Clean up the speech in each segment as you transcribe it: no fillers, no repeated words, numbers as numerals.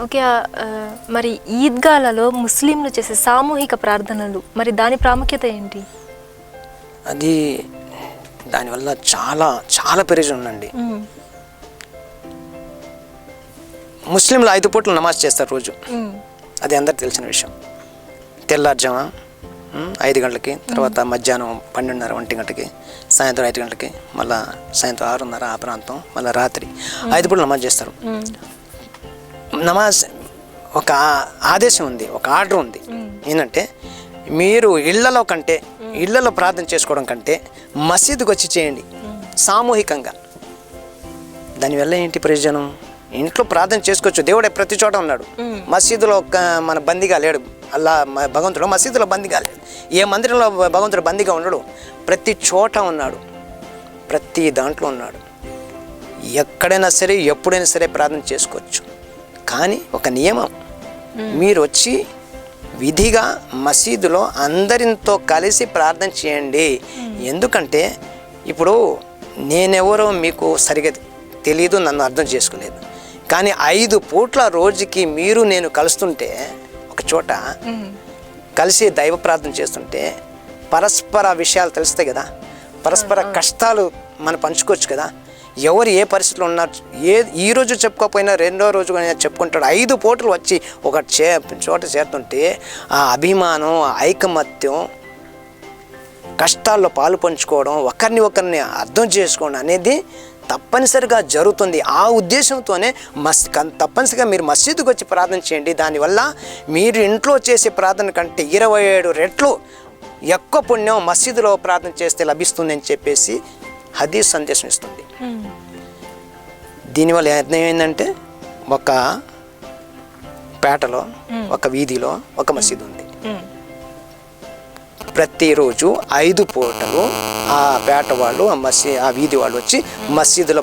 Okay. మరి ఈద్గాలలో ముస్లింలు చేసే సామూహిక ప్రార్థనలు, మరి దాని ప్రాముఖ్యత ఏంటి? అది దానివల్ల చాలా చాలా ప్రయోజనం ఉందండి. ముస్లింలు 5 పూటలు నమాజ్ చేస్తారు రోజు. అది అందరికి తెలిసిన విషయం. తెల్లారుజామ 5 గంటలకి, తర్వాత మధ్యాహ్నం 12:30 1 గంటకి, సాయంత్రం 5 గంటలకి, మళ్ళీ సాయంత్రం 6:30 ఆ ప్రాంతం, మళ్ళీ రాత్రి 5 పూటలు నమాజ్ చేస్తారు. నమాజ్ ఒక ఆదేశం ఉంది, ఒక ఆర్డర్ ఉంది. ఏంటంటే మీరు ఇళ్లలో ప్రార్థన చేసుకోవడం కంటే మసీదుకి వచ్చి చేయండి సామూహికంగా. దానివల్ల ఏంటి ప్రయోజనం? ఇంట్లో ప్రార్థన చేసుకోవచ్చు, దేవుడే ప్రతి చోట ఉన్నాడు. మసీదులో మన బందీగా లేడు. అల్లా భగవంతుడు మసీదులో బందీగా లేడు. ఏ మందిరంలో భగవంతుడు బందీగా ఉండడు, ప్రతి చోట ఉన్నాడు, ప్రతి దాంట్లో ఉన్నాడు. ఎక్కడైనా సరే ఎప్పుడైనా సరే ప్రార్థన చేసుకోవచ్చు. కానీ ఒక నియమం, మీరు వచ్చి విధిగా మసీదులో అందరితో కలిసి ప్రార్థన చేయండి. ఎందుకంటే ఇప్పుడు నేనెవరో మీకు సరిగా తెలియదు, నన్ను అర్థం చేసుకోలేదు. కానీ 5 పూట్ల రోజుకి మీరు నేను కలుస్తుంటే, ఒక చోట కలిసి దైవ ప్రార్థన చేస్తుంటే పరస్పర విషయాలు తెలుస్తాయి కదా, పరస్పర కష్టాలు మనం పంచుకోవచ్చు కదా. ఎవరు ఏ పరిస్థితులు ఉన్నారు, ఈరోజు చెప్పుకోకపోయినా రెండో రోజు చెప్పుకుంటాడు. 5 పూటలు వచ్చి ఒక చోట చేరుతుంటే ఆ అభిమానం, ఐకమత్యం, కష్టాల్లో పాలు పంచుకోవడం, ఒకరిని అర్థం చేసుకోవడం అనేది తప్పనిసరిగా జరుగుతుంది. ఆ ఉద్దేశంతోనే తప్పనిసరిగా మీరు మసీదుకి వచ్చి ప్రార్థన చేయండి. దానివల్ల మీరు ఇంట్లో చేసే ప్రార్థన కంటే 27 రెట్లు ఎక్కువ పుణ్యం మసీదులో ప్రార్థన చేస్తే లభిస్తుంది అని చెప్పేసి హదీస్ సందేశం ఇస్తుంది. దీనివల్ల ఏమైందంటే ఒక పేటలో, ఒక వీధిలో ఒక మసీదు ఉంది. ప్రతిరోజు 5 పూటలు ఆ పేట వాళ్ళు, ఆ వీధి వాళ్ళు వచ్చి మసీదులో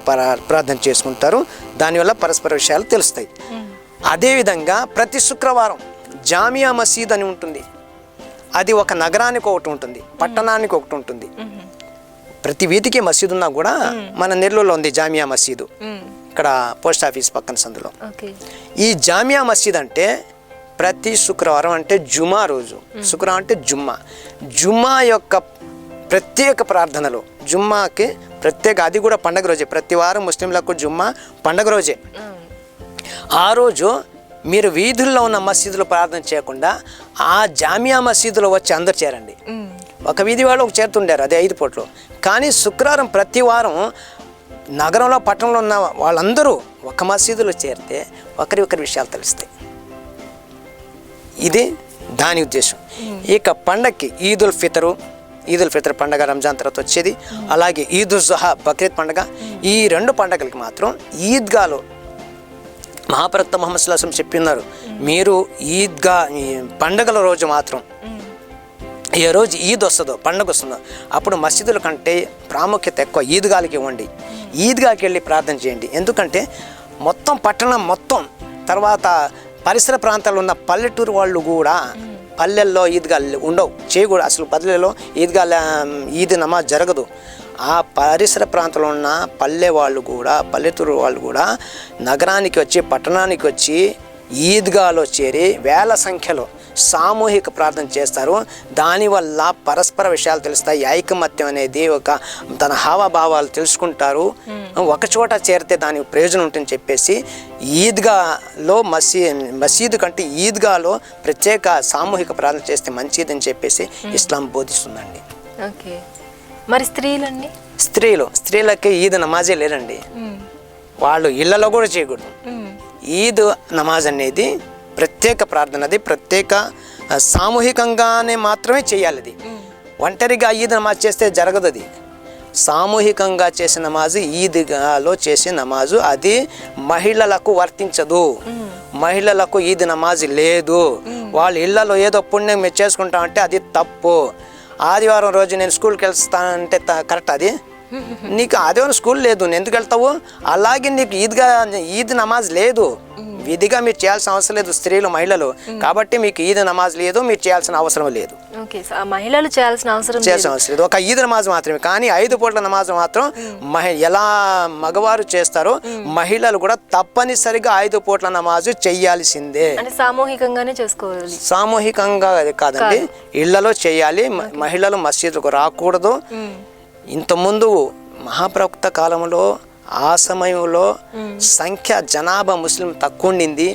ప్రార్థన చేసుకుంటారు. దానివల్ల పరస్పర విషయాలు తెలుస్తాయి. అదేవిధంగా ప్రతి శుక్రవారం జామియా మసీద్ అని ఉంటుంది. అది ఒక నగరానికి ఒకటి ఉంటుంది, పట్టణానికి ఒకటి ఉంటుంది. ప్రతి వీధికి మసీదు ఉన్నా కూడా మన నెల్లూరులో ఉంది జామియా మసీదు, ఇక్కడ పోస్ట్ ఆఫీస్ పక్కన సందులో. ఈ జామియా మసీద్ అంటే ప్రతి శుక్రవారం అంటే జుమా రోజు, శుక్రవారం అంటే జుమ్మా యొక్క ప్రత్యేక ప్రార్థనలు, జుమ్మాకి ప్రత్యేక, అది కూడా పండగ రోజే. ప్రతి వారం ముస్లింలకు జుమ్మా పండగ రోజే. ఆ రోజు మీరు వీధుల్లో ఉన్న మసీదులో ప్రార్థన చేయకుండా ఆ జామియా మసీదులో వచ్చి అందరు చేరండి. ఒక వీధి వాళ్ళు ఒక చేరుతుండారు, అదే 5 పూటలు. కానీ శుక్రవారం ప్రతి వారం నగరంలో, పట్టణంలో ఉన్న వాళ్ళందరూ ఒక మసీదులో చేరితే ఒకరి విషయాలు తెలుస్తాయి. ఇది దాని ఉద్దేశం. ఇక పండగకి ఈద్ ఉల్ ఫితర్ పండగ రంజాన్ తర్వాత వచ్చేది, అలాగే ఈద్ ఉల్ జుహా బక్రీద్ పండగ. ఈ 2 పండగలకి మాత్రం ఈద్గాలో మహాప్రవక్త ముహమ్మద్ సల్లల్లాహు అలైహి వసల్లం చెప్పినారు, మీరు ఈద్గా పండగల రోజు మాత్రం, ఏ రోజు ఈద్ వస్తుందో, పండుగ వస్తుందో, అప్పుడు మసీదుల కంటే ప్రాముఖ్యత ఎక్కువ ఈద్గాలకి ఇవ్వండి. ఈద్గాకి వెళ్ళి ప్రార్థన చేయండి. ఎందుకంటే మొత్తం పట్టణం మొత్తం, తర్వాత పరిసర ప్రాంతాల్లో ఉన్న పల్లెటూరు వాళ్ళు కూడా, పల్లెల్లో ఈద్గాలు ఉండవు, చేయకూడదు అసలు. పల్లెల్లో ఈద్ నమాజ్ జరగదు. ఆ పరిసర ప్రాంతంలో ఉన్న పల్లెటూరు వాళ్ళు కూడా నగరానికి వచ్చి, పట్టణానికి వచ్చి ఈద్గాలో చేరి వేల సంఖ్యలో సామూహిక ప్రార్థన చేస్తారు. దానివల్ల పరస్పర విషయాలు తెలుస్తాయి, ఐకమత్యం అనేది, తన హావభావాలు తెలుసుకుంటారు. ఒక చోట చేరితే దానికి ప్రయోజనం ఉంటుందని చెప్పేసి ఈద్గాలో మసీదు కంటే ఈద్గాలో ప్రత్యేక సామూహిక ప్రార్థన చేస్తే మంచిదని చెప్పేసి ఇస్లాం బోధిస్తుందండి. ఓకే. మరి స్త్రీలకి ఈద్ నమాజే లేరండి. వాళ్ళు ఇళ్లలో కూడా చేయకూడదు. ఈద్ నమాజ్ అనేది ప్రత్యేక ప్రార్థన, అది ప్రత్యేక సామూహికంగానే మాత్రమే చేయాలి. అది ఒంటరిగా ఈద్ నమాజ్ చేస్తే జరగదు. అది సామూహికంగా చేసే నమాజు, ఈద్గాలో చేసే నమాజు, అది మహిళలకు వర్తించదు. మహిళలకు ఈద్ నమాజ్ లేదు. వాళ్ళ ఇళ్లలో ఏదో పుణ్యం చేసుకుంటామంటే అది తప్పు. ఆదివారం రోజు నేను స్కూల్కి వెళ్తానంటే కరెక్ట్. అది నీకు ఆదివారం స్కూల్ లేదు, నువ్వు ఎందుకు వెళ్తావు? అలాగే నీకు ఈద్ నమాజ్ లేదు, విధిగా మీరు చేయాల్సిన అవసరం లేదు స్త్రీలు మహిళలు, కాబట్టి మీకు ఈద్ నమాజ్ లేదు, మీరు చేయాల్సిన అవసరం లేదు. ఓకే, మహిళలు చేయాల్సిన అవసరం లేదు. ఒక ఈద్ నమాజ్ మాత్రమే. కానీ 5 పూట్ల నమాజ్ మాత్రం ఎలా మగవారు చేస్తారో మహిళలు కూడా తప్పనిసరిగా 5 పూట్ల నమాజు చెయ్యాల్సిందే. అంటే సామూహికంగానే చేసుకోవాలి. సామూహికంగా కాదండి, ఇళ్లలో చేయాలి. మహిళలు మసీదుకు రాకూడదు. ఇంతకుముందు మహాప్రవక్త కాలంలో ఆ సమయంలో సంఖ్య జనాభా ముస్లిం తక్కువ ఉండింది.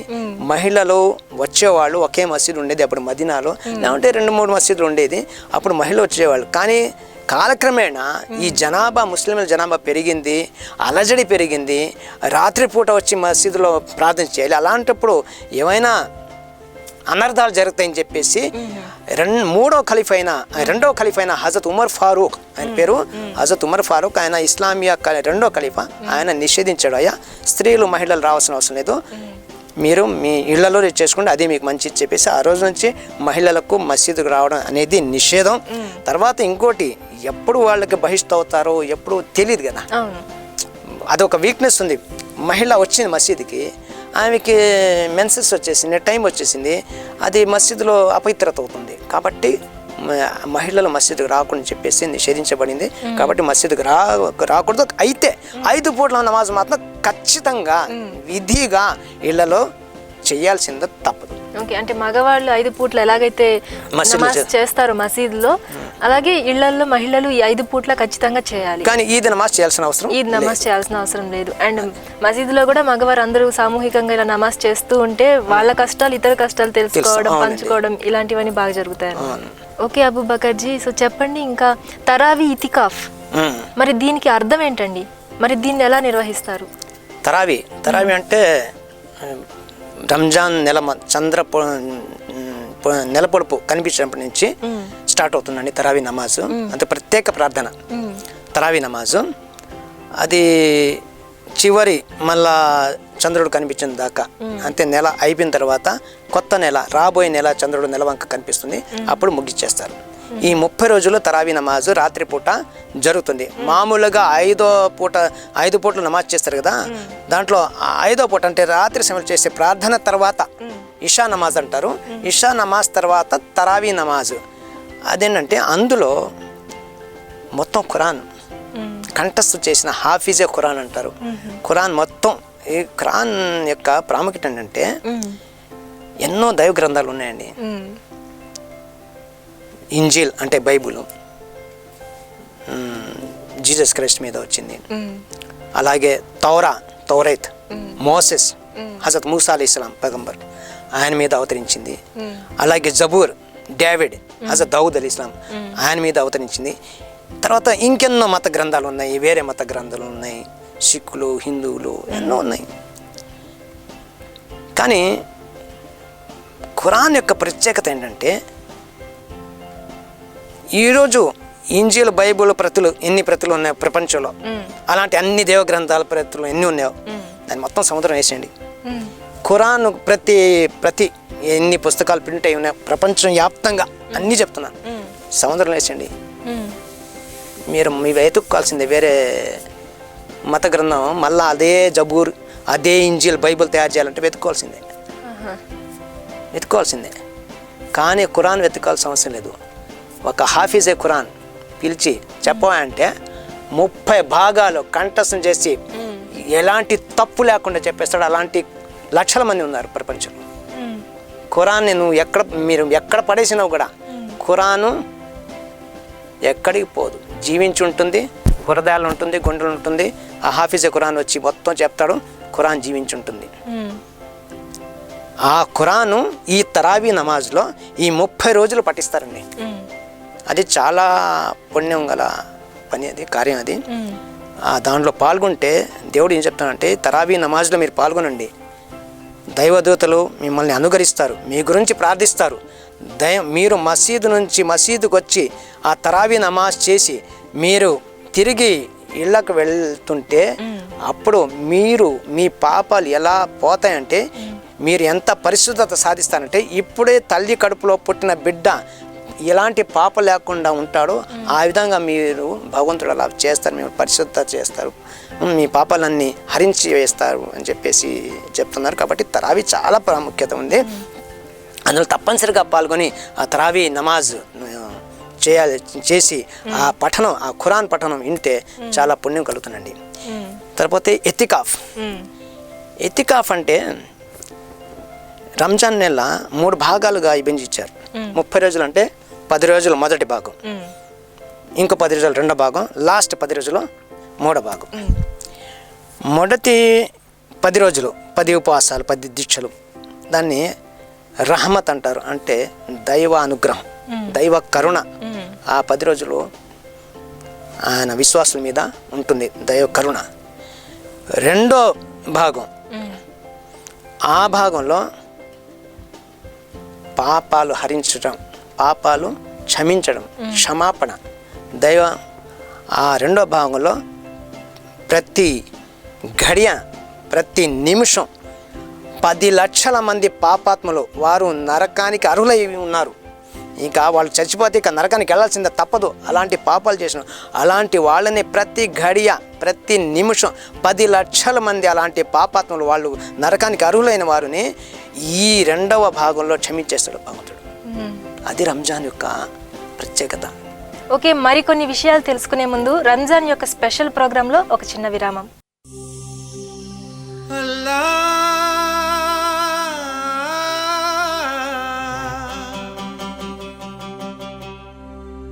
మహిళలు వచ్చేవాళ్ళు, ఒకే మసీదు ఉండేది అప్పుడు మదీనాలో, లేకుంటే 2-3 మసీదులు ఉండేది. అప్పుడు మహిళలు వచ్చేవాళ్ళు. కానీ కాలక్రమేణా ఈ జనాభా ముస్లింల జనాభా పెరిగింది, అలజడి పెరిగింది. రాత్రిపూట వచ్చి మసీదులో ప్రార్థన చేయాలి. అలాంటప్పుడు ఏమైనా అనర్థాలు జరుగుతాయని చెప్పేసి రెండో ఖలీఫా అయిన హజరత్ ఉమర్ ఫారూక్, ఆయన పేరు హజరత్ ఉమర్ ఫారూక్, ఆయన ఇస్లామియా రెండో ఖలీఫా, ఆయన నిషేధించాడు. అయ్యా, స్త్రీలు మహిళలు రావాల్సిన అవసరం లేదు, మీరు మీ ఇళ్లలో చేసుకుంటే అదే మీకు మంచిది చెప్పేసి ఆ రోజు నుంచి మహిళలకు మసీదుకు రావడం అనేది నిషేధం. తర్వాత ఇంకోటి, ఎప్పుడు వాళ్ళకి బహిష్టు అవుతారో ఎప్పుడు తెలియదు కదా, అదొక వీక్నెస్ ఉంది. మహిళ వచ్చింది మసీదుకి, ఆమెకి మెన్సెస్ వచ్చేసింది, టైం వచ్చేసింది, అది మసీదులో అపవిత్రత అవుతుంది. కాబట్టి మహిళలు మసీదుకు రాకుండా చెప్పేసి నిషేధించబడింది. కాబట్టి మసీదుకు రాకూడదు. అయితే 5 పూట్ల నమాజ్ మాత్రం ఖచ్చితంగా విధిగా ఇళ్లలో చేయాల్సిందే, తప్పదు. ఓకే, అంటే మగవాళ్ళు 5 పూట్ల ఎలాగైతే నమాజ్ చేస్తారు మసీదులో, అలాగే ఇళ్లలో మహిళలు ఈ 5 పూట్ల ఖచ్చితంగా చేయాలి. కానీ ఈద్ నమాజ్ చేయాల్సిన అవసరం లేదు. అండ్ మసీదులో కూడా మగవారు అందరూ సామూహికంగా ఇలా నమాజ్ చేస్తూ ఉంటే వాళ్ళ కష్టాలు, ఇతర కష్టాలు తెలుసుకోవడం, పంచుకోవడం, ఇలాంటివన్నీ బాగా జరుగుతాయి. ఓకే అబూబకర్జీ, సో చెప్పండి, ఇంకా తరావీ ఇతికాఫ్, మరి దీనికి అర్థం ఏంటండి? మరి దీన్ని ఎలా నిర్వహిస్తారు? తరావీ అంటే రంజాన్ నెల నెల పొడుపు కనిపించినప్పటి నుంచి స్టార్ట్ అవుతుందండి తరావీ నమాజు. అంటే ప్రత్యేక ప్రార్థన తరావీ నమాజు. అది చివరి మళ్ళా చంద్రుడు కనిపించిన దాకా, అంతే. నెల అయిపోయిన తర్వాత కొత్త నెల, రాబోయే నెల చంద్రుడు నెలవంక కనిపిస్తుంది, అప్పుడు ముగిచ్చేస్తారు. ఈ 30 రోజులు తరావీ నమాజు రాత్రిపూట జరుగుతుంది. మామూలుగా 5 పూటలు నమాజ్ చేస్తారు కదా, దాంట్లో 5వ పూట అంటే రాత్రి సమయంలో చేసే ప్రార్థన తర్వాత ఇషా నమాజ్ అంటారు. ఇషా నమాజ్ తర్వాత తరావీ నమాజు. అదేంటంటే అందులో మొత్తం ఖురాన్ కంఠస్థు చేసిన హాఫీజే ఖురాన్ అంటారు. ఖురాన్ మొత్తం, ఈ ఖురాన్ యొక్క ప్రాముఖ్యత ఏంటంటే ఎన్నో దైవ గ్రంథాలు ఉన్నాయండి. ఇంజిల్ అంటే బైబుల్, జీసస్ క్రైస్ట్ మీద వచ్చింది. అలాగే తౌరైత్, మోసెస్, హజరత్ మూసా అలైహిస్సలాం పైగంబర్, ఆయన మీద అవతరించింది. అలాగే జబూర్, డేవిడ్, హజరత్ దౌద్ అలైహిస్సలాం, ఆయన మీద అవతరించింది. తర్వాత ఇంకెన్నో మత గ్రంథాలు ఉన్నాయి, వేరే మత గ్రంథాలు ఉన్నాయి, సిక్కులు, హిందువులు, ఎన్నో ఉన్నాయి. కానీ ఖురాన్ యొక్క ప్రత్యేకత ఏంటంటే, ఈరోజు ఇంజిల్ బైబుల్ ప్రతులు ఎన్ని ప్రతులు ఉన్నాయో ప్రపంచంలో, అలాంటి అన్ని దేవ గ్రంథాల ప్రతులు ఎన్ని ఉన్నాయో దాన్ని మొత్తం సముద్రం వేసేయండి. ఖురాన్ ప్రతి ఎన్ని పుస్తకాలు ప్రింట్ అయి ఉన్నాయో ప్రపంచం వ్యాప్తంగా అన్నీ చెప్తున్నాను, సముద్రం వేసేయండి. మీరు వెతుక్కోవాల్సిందే. వేరే మత గ్రంథం మళ్ళీ అదే జబూర్, అదే ఇంజిల్ బైబుల్ తయారు చేయాలంటే వెతుక్కోవాల్సిందే. కానీ ఖురాన్ వెతుక్కోవాల్సిన అవసరం లేదు. ఒక హాఫీజే ఖురాన్ పిలిచి చెప్పాలంటే 30 భాగాలు కంఠస్థం చేసి ఎలాంటి తప్పు లేకుండా చెప్పేస్తాడు. అలాంటి లక్షల మంది ఉన్నారు ప్రపంచంలో. ఖురాన్ని మీరు ఎక్కడ పడేసినావు కూడా ఖురాను ఎక్కడికి పోదు, జీవించి ఉంటుంది, హృదయాలు ఉంటుంది, గుండెలు ఉంటుంది. ఆ హాఫీజే ఖురాన్ వచ్చి మొత్తం చెప్తాడు, ఖురాన్ జీవించి ఉంటుంది. ఆ ఖురాను ఈ తరావీ నమాజ్లో ఈ 30 రోజులు పఠిస్తారండి. అది చాలా పుణ్యం గల పని, అది కార్యం. అది దాంట్లో పాల్గొంటే దేవుడు ఏం చెప్తానంటే, తరావీ నమాజ్లో మీరు పాల్గొనండి, దైవదూతలు మిమ్మల్ని అనుగరిస్తారు, మీ గురించి ప్రార్థిస్తారు. మీరు మసీదు నుంచి మసీదుకు వచ్చి ఆ తరావీ నమాజ్ చేసి మీరు తిరిగి ఇళ్ళకు వెళ్తుంటే అప్పుడు మీ పాపాలు ఎలా పోతాయంటే, మీరు ఎంత పరిశుద్ధత సాధిస్తారంటే, ఇప్పుడే తల్లి కడుపులో పుట్టిన బిడ్డ ఎలాంటి పాప లేకుండా ఉంటాడో ఆ విధంగా మీరు భగవంతుడు అలా చేస్తారు, మీరు పరిశుద్ధ చేస్తారు, మీ పాపాలన్నీ హరించి వేస్తారు అని చెప్పేసి చెప్తున్నారు. కాబట్టి తరావీ చాలా ప్రాముఖ్యత ఉంది. అందులో తప్పనిసరిగా పాల్గొని ఆ తరావీ నమాజ్ చేసి ఆ పఠనం, ఆ ఖురాన్ పఠనం వింటే చాలా పుణ్యం కలుగుతుందండి. తర్వాత ఎతికాఫ్ అంటే రంజాన్ నెల 3 భాగాలుగా విభజించారు. 30 రోజులు అంటే 10 రోజులు మొదటి భాగం, ఇంకో 10 రోజులు రెండో భాగం, లాస్ట్ 10 రోజులు మూడో భాగం. మొదటి 10 రోజులు 10 ఉపవాసాలు, 10 దీక్షలు, దాన్ని రహమత్ అంటారు. అంటే దైవ అనుగ్రహం, దైవ కరుణ. ఆ 10 రోజులు ఆయన విశ్వాసుల మీద ఉంటుంది దైవ కరుణ. రెండో భాగం, ఆ భాగంలో పాపాలు హరించడం, పాపాలు క్షమించడం, క్షమాపణ, దైవ. ఆ రెండో భాగంలో ప్రతి గడియ, ప్రతి నిమిషం 10 లక్షల మంది పాపాత్ములు, వారు నరకానికి అర్హులై ఉన్నారు. ఇంకా వాళ్ళు చచ్చిపోతే ఇక నరకానికి వెళ్ళాల్సిందే, తప్పదు. అలాంటి పాపాలు చేసిన అలాంటి వాళ్ళని ప్రతి గడియ, ప్రతి నిమిషం 10 లక్షల మంది అలాంటి పాపాత్ములు, వాళ్ళు నరకానికి అర్హులైన వారిని ఈ రెండవ భాగంలో క్షమించేస్తాడు భగవంతుడు. అది రంజాన్ యొక్క ప్రత్యేకత. ఓకే, మరికొన్ని విషయాలు తెలుసుకునే ముందు రంజాన్ యొక్క స్పెషల్ ప్రోగ్రాంలో ఒక చిన్న విరామం.